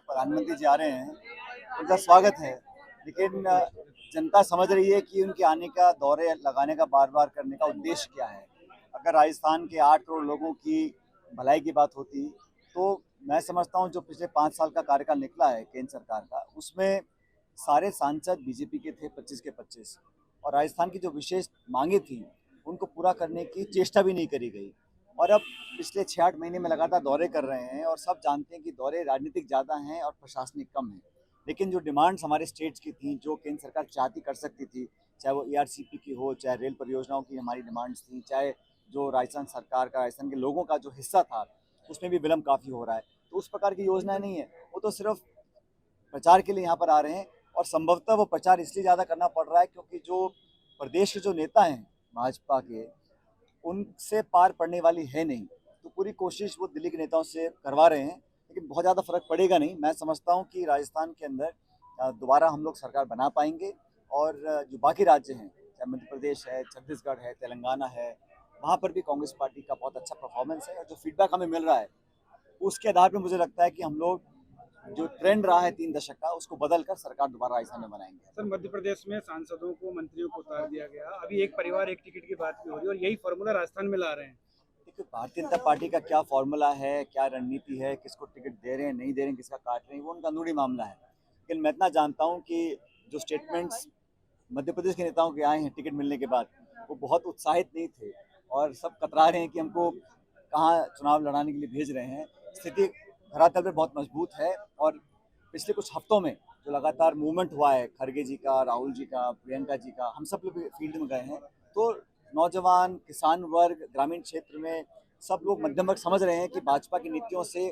प्रधानमंत्री जी आ रहे हैं, उनका स्वागत है। लेकिन जनता समझ रही है कि उनके आने का, दौरे लगाने का बार-बार करने का उद्देश्य क्या है। अगर राजस्थान के 8 करोड़ लोगों की भलाई की बात होती, तो मैं समझता हूँ जो पिछले 5 साल का कार्यकाल निकला है केंद्र सरकार का, उसमें सारे सांसद बीजेपी के थे 25 के 25, और राजस्थान की जो विशेष माँगें थी, उनको पूरा करने की चेष्टा भी नहीं करी गई। और अब पिछले 6-8 महीने में लगातार दौरे कर रहे हैं, और सब जानते हैं कि दौरे राजनीतिक ज़्यादा हैं और प्रशासनिक कम हैं। लेकिन जो डिमांड्स हमारे स्टेट्स की थी, जो केंद्र सरकार चाहती कर सकती थी, चाहे वो ईआरसीपी की हो, चाहे रेल परियोजनाओं की हमारी डिमांड्स थी, चाहे जो राजस्थान सरकार का, राजस्थान के लोगों का जो हिस्सा था, उसमें भी विलम्ब काफ़ी हो रहा है। तो उस प्रकार की योजनाएं नहीं है, वो तो सिर्फ प्रचार के लिए यहाँ पर आ रहे हैं। और संभवतः वो प्रचार इसलिए ज़्यादा करना पड़ रहा है क्योंकि जो प्रदेश के जो नेता हैं भाजपा के, उनसे पार पड़ने वाली है नहीं। तो पूरी कोशिश वो दिल्ली के नेताओं से करवा रहे हैं, लेकिन बहुत ज़्यादा फर्क पड़ेगा नहीं। मैं समझता हूँ कि राजस्थान के अंदर दोबारा हम लोग सरकार बना पाएंगे, और जो बाकी राज्य हैं, चाहे मध्य प्रदेश है, छत्तीसगढ़ है, तेलंगाना है, वहाँ पर भी कांग्रेस पार्टी का बहुत अच्छा परफॉर्मेंस है। और जो फीडबैक हमें मिल रहा है, उसके आधार पर मुझे लगता है कि हम लोग जो ट्रेंड रहा है 3 दशक का, उसको बदल कर सरकार दोबारा राजस्थान में बनाएंगे। सर, मध्य प्रदेश में सांसदों को, मंत्रियों को उतार दिया गया। अभी एक परिवार एक टिकट की बात भी हो रही है और यही फॉर्मूला राजस्थान में ला रहे हैं। देखिए, भारतीय जनता पार्टी का क्या फॉर्मूला है, क्या रणनीति है, किसको टिकट दे रहे हैं, नहीं दे रहे हैं, किसका काट रहे हैं, वो उनका अंदरूनी मामला है। लेकिन मैं इतना जानता हूँ कि जो स्टेटमेंट्स मध्य प्रदेश के नेताओं के आए हैं टिकट मिलने के बाद, वो बहुत उत्साहित नहीं थे, और सब कतरा रहे हैं कि हमको कहाँ चुनाव लड़ाने के लिए भेज रहे हैं। स्थिति धरातल पर बहुत मजबूत है, और पिछले कुछ हफ्तों में जो लगातार मूवमेंट हुआ है, खड़गे जी का, राहुल जी का, प्रियंका जी का, हम सब लोग भी फील्ड में गए हैं, तो नौजवान, किसान वर्ग, ग्रामीण क्षेत्र में सब लोग, मध्यम वर्ग समझ रहे हैं कि भाजपा की नीतियों से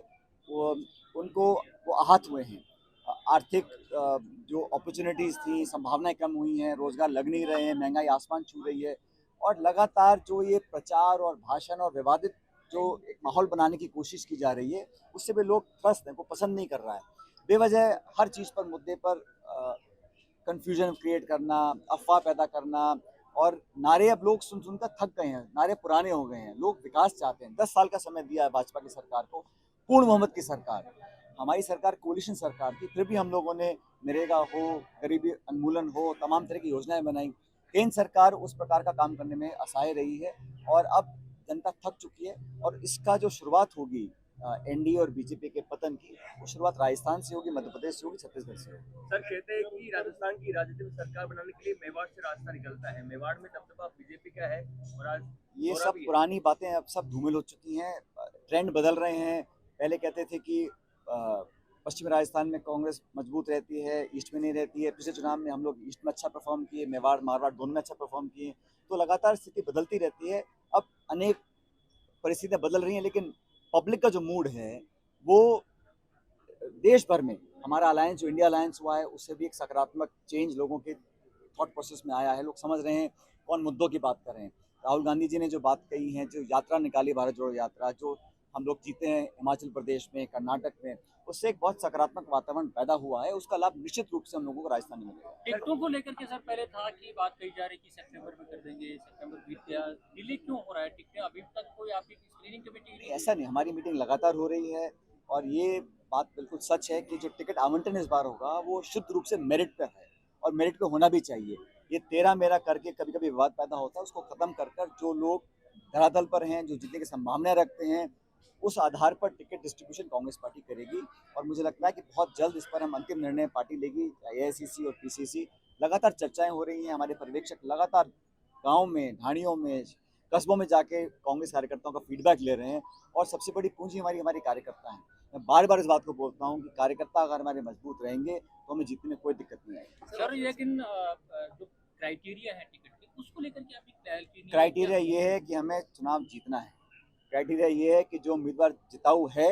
वो उनको वो आहत हुए हैं। आर्थिक जो अपॉर्चुनिटीज़ थी, संभावनाएं कम हुई हैं, रोजगार लग नहीं रहे हैं, महंगाई आसमान छू रही है, और लगातार जो ये प्रचार और भाषण और विवादित जो एक माहौल बनाने की कोशिश की जा रही है, उससे भी लोग त्रस्त हैं, वो पसंद नहीं कर रहा है। बेवजह हर चीज़ पर, मुद्दे पर कन्फ्यूजन क्रिएट करना, अफवाह पैदा करना, और नारे अब लोग सुन सुनकर थक गए हैं, नारे पुराने हो गए हैं। लोग विकास चाहते हैं। 10 साल का समय दिया है भाजपा की सरकार को, पूर्ण बहुमत की सरकार। हमारी सरकार कोलिशन सरकार थी, फिर भी हम लोगों ने नरेगा हो, गरीबी उन्मूलन हो, तमाम तरह की योजनाएं बनाई। केंद्र सरकार उस प्रकार का काम करने में असहाय रही है, और अब जनता थक चुकी है। और इसका जो शुरुआत होगी एनडीए और बीजेपी के पतन की, वो शुरुआत राजस्थान से होगी, मध्य प्रदेश से होगी, छत्तीसगढ़ से होगी। सर, कहते हैं कि राजस्थान की राजनीति में सरकार बनाने के लिए मेवाड़ से रास्ता निकलता है। मेवाड़ में दबदबा बीजेपी का है और आज ये हो रहा सब भी है। पुरानी बातें अब सब धूमिल हो चुकी हैं। ट्रेंड बदल रहे हैं। पहले कहते थे कि पश्चिमी राजस्थान में कांग्रेस मजबूत रहती है, ईस्ट में नहीं रहती है। पिछले चुनाव में हम लोग ईस्ट में अच्छा परफॉर्म किए, मेवाड़ मारवाड़ दोनों में अच्छा परफॉर्म किए। तो लगातार स्थिति बदलती रहती है। अब अनेक परिस्थितियां बदल रही हैं, लेकिन पब्लिक का जो मूड है, वो देश भर में, हमारा अलायंस जो इंडिया अलायंस हुआ है, उससे भी एक सकारात्मक चेंज लोगों के थॉट प्रोसेस में आया है। लोग समझ रहे हैं कौन मुद्दों की बात कर रहे हैं। राहुल गांधी जी ने जो बात कही है, जो यात्रा निकाली, भारत जोड़ो यात्रा, जो हम लोग जीते हैं हिमाचल प्रदेश में, कर्नाटक में, उससे एक बहुत सकारात्मक वातावरण पैदा हुआ है। उसका लाभ निश्चित रूप से हम लोगों को राजस्थान में मिलेगा। टिकटों को लेकर के सर पहले था कि बात कही जा रही कि सितंबर में कर देंगे, सितंबर बीत गया, डिले क्यों हो रहा है टिकटें? अभी तक कोई आपकी स्क्रीनिंग कमेटी नहीं? ऐसा नहीं, हमारी मीटिंग लगातार हो रही है, और ये बात बिल्कुल सच है कि जो टिकट आवंटन इस बार होगा, वो शुद्ध रूप से मेरिट पे है, और मेरिट पे होना भी चाहिए। ये तेरा मेरा करके कभी कभी विवाद पैदा होता है, उसको खत्म कर कर जो लोग धरातल पर हैं, जो जीतने की संभावनाएं रखते हैं, उस आधार पर टिकट डिस्ट्रीब्यूशन कांग्रेस पार्टी करेगी। और मुझे लगता है कि बहुत जल्द इस पर हम अंतिम निर्णय पार्टी लेगी। एआईसीसी और पीसीसी, लगातार चर्चाएं हो रही हैं। हमारे पर्यवेक्षक लगातार गांव में, ढाणियों में, कस्बों में जाके कांग्रेस कार्यकर्ताओं का फीडबैक ले रहे हैं, और सबसे बड़ी पूंजी हमारी हमारे कार्यकर्ता हैं। मैं बार बार इस बात को बोलता हूँ कि कार्यकर्ता अगर हमारे मजबूत रहेंगे, तो हमें जीतने में कोई दिक्कत नहीं आएगी। सर लेकिन जो क्राइटेरिया है टिकट के, उसको लेकर के अभी क्लैरिटी नहीं है क्राइटेरिया क्या? ये है कि हमें चुनाव जीतना है। क्राइटेरिया ये है कि जो उम्मीदवार जिताऊ है,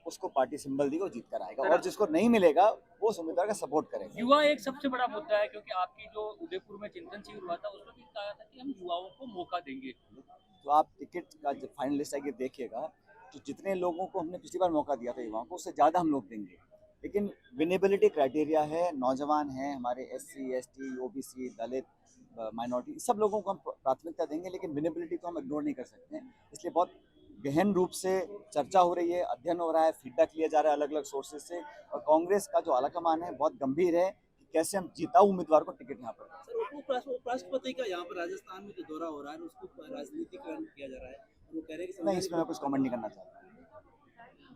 उसको पार्टी सिंबल दी, वो जीत कर आएगा, और जिसको नहीं मिलेगा, वो उस उम्मीदवार का सपोर्ट करेगा। युवा एक सबसे बड़ा मुद्दा है, क्योंकि आपकी जो उदयपुर में चिंतन शिविर हुआ था, उसमें भी कहा था कि हम युवाओं को मौका देंगे। तो आप टिकट का जब फाइनल लिस्ट आएगी देखिएगा, तो जितने लोगों को हमने पिछली बार मौका दिया था युवाओं को, उससे ज़्यादा हम लोग देंगे। लेकिन विनेबिलिटी क्राइटेरिया है, नौजवान हैं हमारे, एससी, एसटी, ओबीसी, दलित, माइनॉरिटी, सब लोगों को हम प्राथमिकता देंगे, लेकिन विनेबिलिटी को हम इग्नोर नहीं कर सकते हैं। इसलिए बहुत गहन रूप से चर्चा हो रही है, अध्ययन हो रहा है, फीडबैक लिया जा रहा है अलग अलग सोर्सेज से, और कांग्रेस का जो आलाकमान है बहुत गंभीर है कि कैसे हम जिताऊ उम्मीदवार को टिकट यहाँ पर दें। सर, उपराष्ट्रपति का यहाँ पर राजस्थान में जो दौरा हो रहा है उसको राजनीतिकरण किया जा रहा है। वो कह रहे हैं कि नहीं, इसमें मैं कुछ कमेंट नहीं करना चाहता।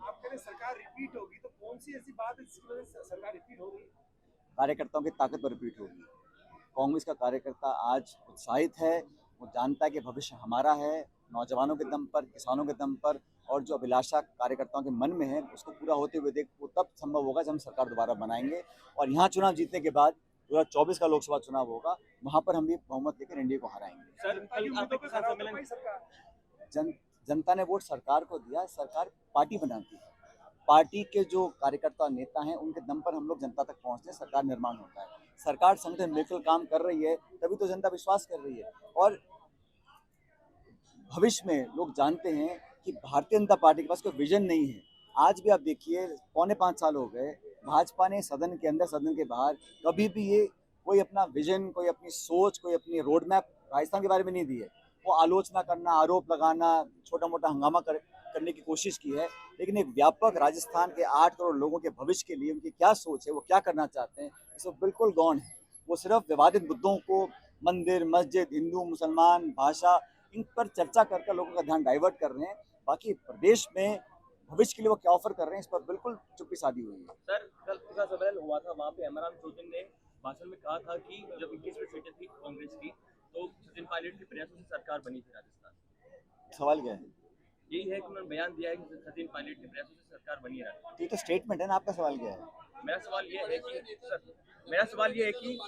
आप कह रहे सरकार रिपीट होगी, तो कौन सी ऐसी बात है जिसकी वजह से सरकार रिपीट हो रही है? कार्यकर्ताओं की ताकत पर रिपीट होगी। कांग्रेस का कार्यकर्ता आज उत्साहित है, वो जानता है कि भविष्य हमारा है, नौजवानों के दम पर, किसानों के दम पर, और जो अभिलाषा कार्यकर्ताओं के मन में है उसको पूरा होते हुए देख वो तब संभव होगा जब हम सरकार दोबारा बनाएंगे। और यहाँ चुनाव जीतने के बाद 2024 का लोकसभा चुनाव होगा, वहाँ पर हम भी बहुमत लेकर एनडीए को हराएंगे। सर कल आपके किसान सम्मेलन जनता ने वोट सरकार को दिया, सरकार पार्टी बनाती है। पार्टी के जो कार्यकर्ता नेता हैं उनके दम पर हम लोग जनता तक पहुँचते हैं, सरकार निर्माण होता है। सरकार संगठन मिलकर काम कर रही है, तभी तो जनता विश्वास कर रही है। और भविष्य में लोग जानते हैं कि भारतीय जनता पार्टी के पास कोई विजन नहीं है। आज भी आप देखिए, 4.25 साल हो गए, भाजपा ने सदन के अंदर सदन के बाहर कभी भी ये कोई अपना विजन, कोई अपनी सोच, कोई अपनी रोड मैप राजस्थान के बारे में नहीं दी है। वो आलोचना करना, आरोप लगाना, छोटा मोटा हंगामा करने की कोशिश की है, लेकिन एक व्यापक राजस्थान के 8 करोड़ लोगों के भविष्य के लिए उनकी क्या सोच है, वो क्या करना चाहते हैं, इसमें बिल्कुल गौण है। वो सिर्फ विवादित मुद्दों को, मंदिर, मस्जिद, हिंदू, मुसलमान, भाषा, इन पर चर्चा कर लोगों का ध्यान डाइवर्ट कर रहे हैं। बाकी प्रदेश में भविष्य के लिए वो क्या ऑफर कर रहे हैं, इस पर बिल्कुल चुप्पी साधी हुई है। सर कल किसान सम्मेलन हुआ था, वहाँ पे हेमराम चौधरी ने भाषण में कहा था कि जब 21वीं सीटें थी कांग्रेस की, तो सचिन पायलट के प्रयासों से सरकार बनी थी राजस्थान। सवाल क्या है? यही है कि उन्होंने बयान दिया है कि सचिन पायलट के प्रयासों से सरकार बनी है। तो ये तो स्टेटमेंट है ना, आपका सवाल क्या है? मेरा सवाल ये है कि सर, मेरा सवाल ये है कि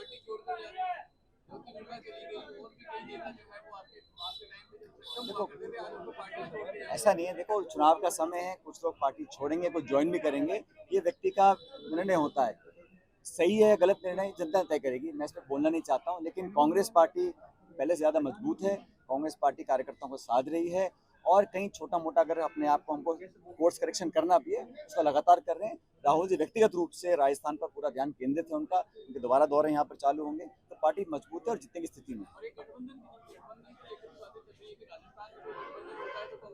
देखो, ऐसा नहीं है। देखो, चुनाव का समय है, कुछ लोग पार्टी छोड़ेंगे, कुछ ज्वाइन भी करेंगे, ये व्यक्ति का निर्णय होता है। सही है गलत निर्णय जनता तय करेगी, मैं इस पर बोलना नहीं चाहता हूँ। लेकिन कांग्रेस पार्टी पहले से ज़्यादा मजबूत है, कांग्रेस पार्टी कार्यकर्ताओं को साध रही है, और कहीं छोटा मोटा अगर अपने आप को हमको कोर्स करेक्शन करना भी है, उसका लगातार कर रहे हैं। राहुल जी व्यक्तिगत रूप से राजस्थान पर पूरा ध्यान केंद्रित है उनका, उनके दोबारा दौरे यहाँ पर चालू होंगे, तो पार्टी मजबूत है और जीतने की स्थिति में।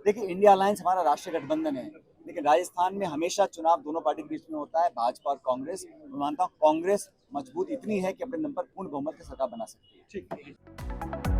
देखिए, इंडिया अलायंस हमारा राष्ट्रीय गठबंधन है, लेकिन राजस्थान में हमेशा चुनाव दोनों पार्टी के बीच में होता है, भाजपा और कांग्रेस। मैं मानता हूँ कांग्रेस मजबूत इतनी है कि अपने दम पर पूर्ण बहुमत की सरकार बना सकती है। ठीक है।